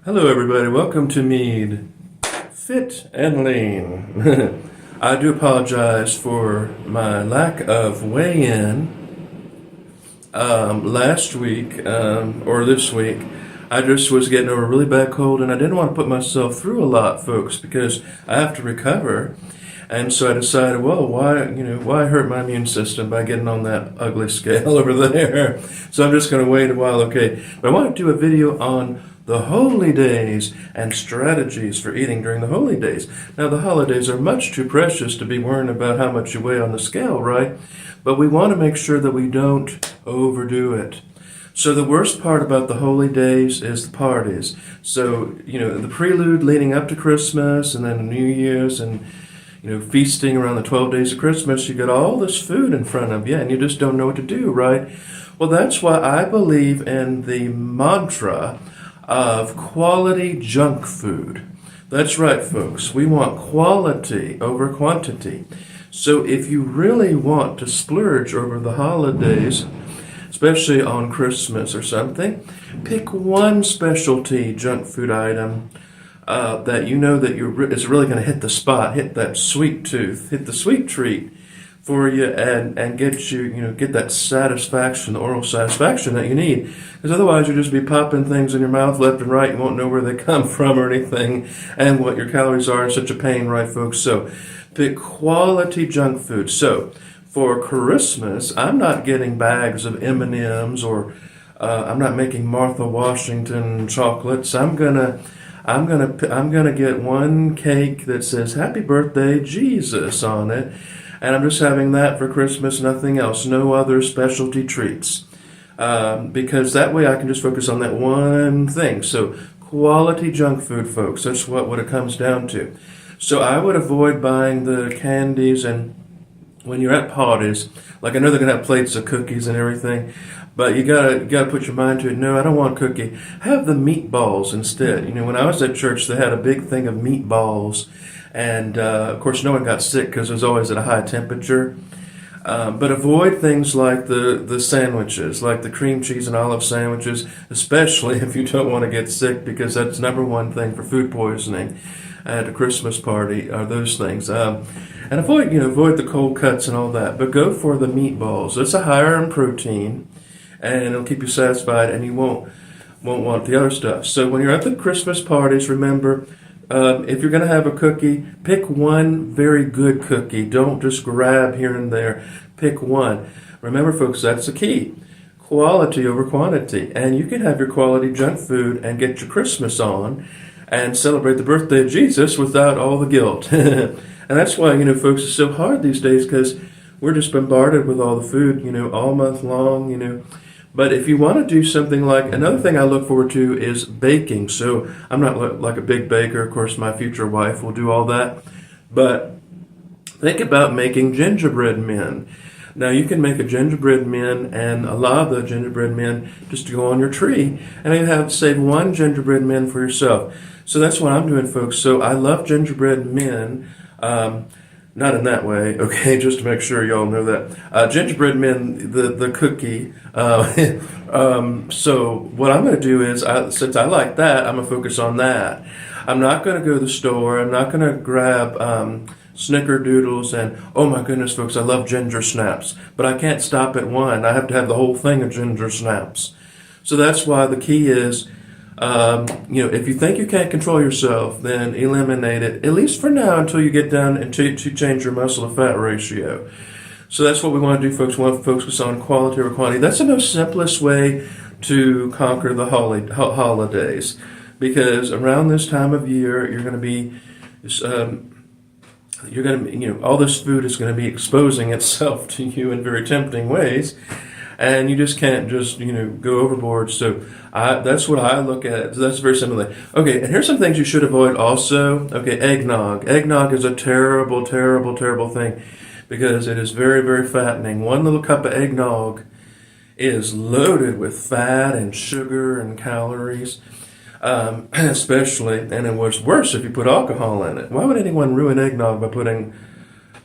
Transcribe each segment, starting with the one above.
Hello, everybody. Welcome to Mead Fit and Lean. I do apologize for my lack of weigh in last week or this week. I just was getting over a really bad cold and I didn't want to put myself through a lot, folks, because I have to recover. And so I decided, well, why hurt my immune system by getting on that ugly scale over there? So I'm just going to wait a while, okay? But I want to do a video on the holy days and strategies for eating during the holy days. Now, the holidays are much too precious to be worrying about how much you weigh on the scale, right? But we want to make sure that we don't overdo it. So the worst part about the holy days is the parties. So, the prelude leading up to Christmas and then New Year's and feasting around the 12 days of Christmas, you got all this food in front of you and you just don't know what to do, right? Well, that's why I believe in the mantra of quality junk food. That's right, folks. We want quality over quantity. So if you really want to splurge over the holidays, especially on Christmas or something, pick one specialty junk food item that you know that is really going to hit the spot, hit that sweet tooth, hit the sweet treat for you, and get get that satisfaction, the oral satisfaction that you need. Because otherwise you'll just be popping things in your mouth left and right. You won't know where they come from or anything, and what your calories are. It's such a pain, right, folks? So pick quality junk food. So for Christmas, I'm not getting bags of M&Ms or I'm not making Martha Washington chocolates. I'm gonna get one cake that says "Happy Birthday, Jesus" on it, and I'm just having that for Christmas. Nothing else. No other specialty treats, because that way I can just focus on that one thing. So quality junk food, folks. That's what it comes down to. So I would avoid buying the candies, and when you're at parties, like I know they're gonna have plates of cookies and everything, but you gotta put your mind to it. No, I don't want cookie. Have the meatballs instead. When I was at church, they had a big thing of meatballs, and of course, no one got sick because it was always at a high temperature. But avoid things like the sandwiches, like the cream cheese and olive sandwiches, especially if you don't want to get sick, because that's number one thing for food poisoning at a Christmas party are those things. And avoid the cold cuts and all that, but go for the meatballs. It's a higher in protein, and it'll keep you satisfied, and you won't want the other stuff. So when you're at the Christmas parties, remember, if you're going to have a cookie, pick one very good cookie. Don't just grab here and there. Pick one. Remember, folks, that's the key. Quality over quantity. And you can have your quality junk food and get your Christmas on and celebrate the birthday of Jesus without all the guilt. And that's why, folks, it's so hard these days, because we're just bombarded with all the food, all month long. But if you want to do something like, another thing I look forward to is baking. So I'm not like a big baker. Of course, my future wife will do all that. But think about making gingerbread men. Now, you can make a gingerbread men, and a lot of the gingerbread men just go on your tree. And you save one gingerbread men for yourself. So that's what I'm doing, folks. So I love gingerbread men. Not in that way, okay, just to make sure y'all know that. Gingerbread men, the cookie. So what I'm going to do is, since I like that, I'm going to focus on that. I'm not going to go to the store. I'm not going to grab snickerdoodles and, oh my goodness, folks, I love ginger snaps. But I can't stop at one. I have to have the whole thing of ginger snaps. So that's why the key is, if you think you can't control yourself, then eliminate it, at least for now, until you get down and to change your muscle to fat ratio. So that's what we want to do, folks. We want to focus on quality over quantity. That's the most simplest way to conquer the holidays, because around this time of year, you're going to be, all this food is going to be exposing itself to you in very tempting ways. And you just can't go overboard. So that's what I look at. So that's very simple. Okay, and here's some things you should avoid also. Okay, eggnog. Eggnog is a terrible, terrible, terrible thing, because it is very, very fattening. One little cup of eggnog is loaded with fat and sugar and calories, especially, and it was worse if you put alcohol in it. Why would anyone ruin eggnog by putting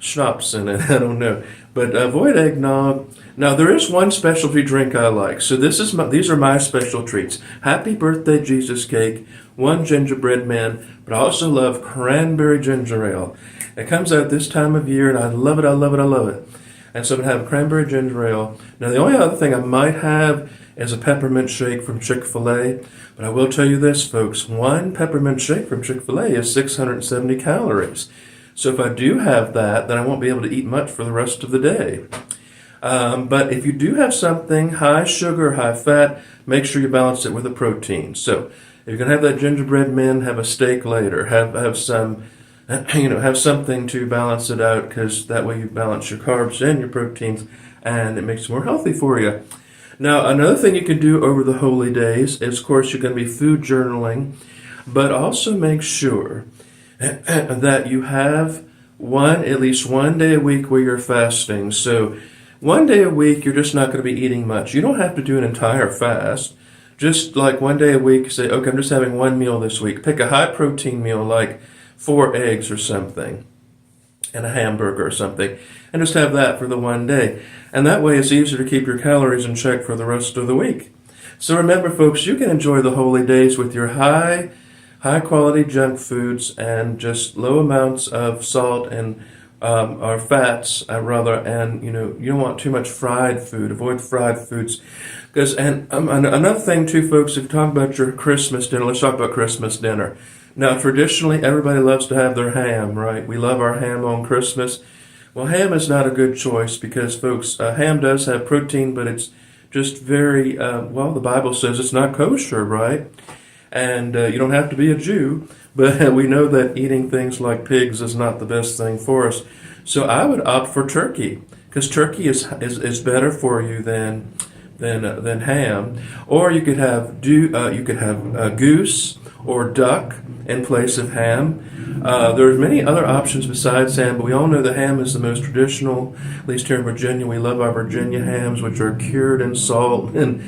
schnapps in it. I don't know. But avoid eggnog. Now, there is one specialty drink I like. So these are my special treats. Happy Birthday Jesus cake, one gingerbread man, but I also love cranberry ginger ale. It comes out this time of year, and I love it, I love it, I love it. And so I'm going to have cranberry ginger ale. Now, the only other thing I might have is a peppermint shake from Chick-fil-A. But I will tell you this, folks. One peppermint shake from Chick-fil-A is 670 calories. So if I do have that, then I won't be able to eat much for the rest of the day. But if you do have something high sugar, high fat, make sure you balance it with a protein. So if you're going to have that gingerbread man, have a steak later. Have some... have something to balance it out, because that way you balance your carbs and your proteins, and it makes it more healthy for you. Now, another thing you can do over the holy days is, of course, you're going to be food journaling, but also make sure that you have at least one day a week where you're fasting. So one day a week, you're just not going to be eating much. You don't have to do an entire fast. Just like one day a week, say, okay, I'm just having one meal this week. Pick a high protein meal like 4 eggs or something, and a hamburger or something, and just have that for the one day. And that way it's easier to keep your calories in check for the rest of the week. So remember, folks, you can enjoy the holy days with your high quality junk foods and just low amounts of salt and or fats, rather, and you don't want too much fried food. Avoid fried foods. Another thing too, folks, if you talk about your Christmas dinner, let's talk about Christmas dinner. Now, traditionally, everybody loves to have their ham, right? We love our ham on Christmas. Well, ham is not a good choice because, folks, ham does have protein, but it's just very, the Bible says it's not kosher, right? And you don't have to be a Jew, but we know that eating things like pigs is not the best thing for us. So I would opt for turkey, because turkey is better for you than ham. Or you could have goose or duck in place of ham. There are many other options besides ham, but we all know the ham is the most traditional. At least here in Virginia, we love our Virginia hams, which are cured in salt, and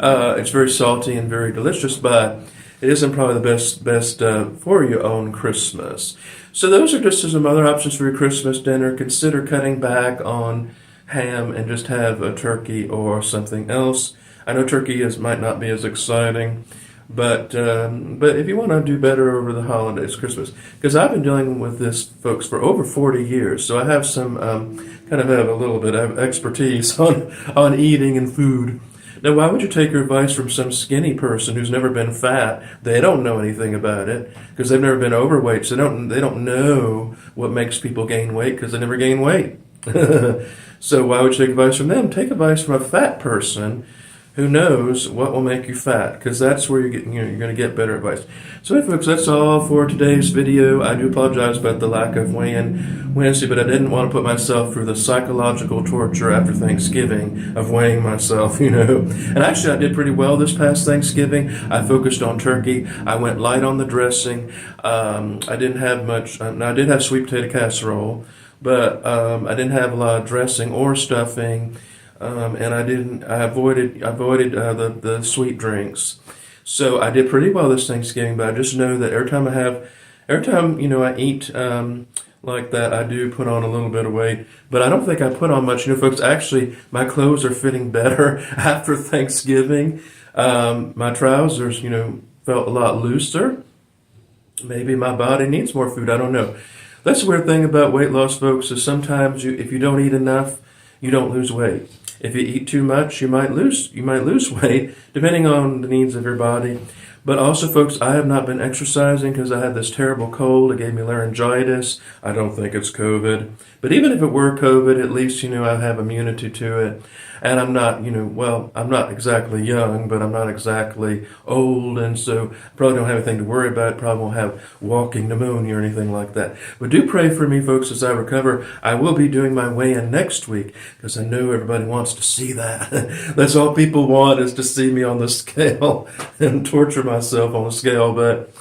it's very salty and very delicious, but it isn't probably the best for you on Christmas. So those are just some other options for your Christmas dinner. Consider cutting back on ham and just have a turkey or something else. I know turkey might not be as exciting, but if you want to do better over the holidays, Christmas, because I've been dealing with this, folks, for over 40 years, so I have some have a little bit of expertise on eating and food. Now, why would you take your advice from some skinny person who's never been fat? They don't know anything about it because they've never been overweight, so they don't know what makes people gain weight because they never gain weight. So why would you take advice from them? Take advice from a fat person who knows what will make you fat, because that's where you're going to get better advice. So anyway, folks, that's all for today's video. I do apologize about the lack of weigh-in Wednesday, but I didn't want to put myself through the psychological torture after Thanksgiving of weighing myself, And actually, I did pretty well this past Thanksgiving. I focused on turkey. I went light on the dressing. I didn't have much. I did have sweet potato casserole, but I didn't have a lot of dressing or stuffing. And I avoided the sweet drinks. So I did pretty well this Thanksgiving, but I just know that every time I eat like that, I do put on a little bit of weight. But I don't think I put on much. Folks, actually, my clothes are fitting better after Thanksgiving. My trousers, felt a lot looser. Maybe my body needs more food. I don't know. That's the weird thing about weight loss, folks, is sometimes if you don't eat enough, you don't lose weight. If you eat too much, you might lose weight, depending on the needs of your body. But also, folks, I have not been exercising because I had this terrible cold. It gave me laryngitis. I don't think it's COVID. But even if it were COVID, at least, I have immunity to it. And I'm not, I'm not exactly young, but I'm not exactly old. And so probably don't have anything to worry about. Probably won't have walking pneumonia or anything like that. But do pray for me, folks, as I recover. I will be doing my weigh-in next week because I know everybody wants to see that. That's all people want, is to see me on the scale and torture myself on the scale. But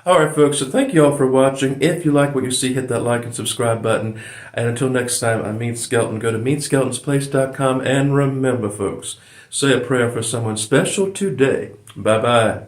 all right, folks, so thank you all for watching. If you like what you see, hit that like and subscribe button. And until next time, I'm Meat Skelton. Go to meatskeltonsplace.com. And remember, folks, say a prayer for someone special today. Bye-bye.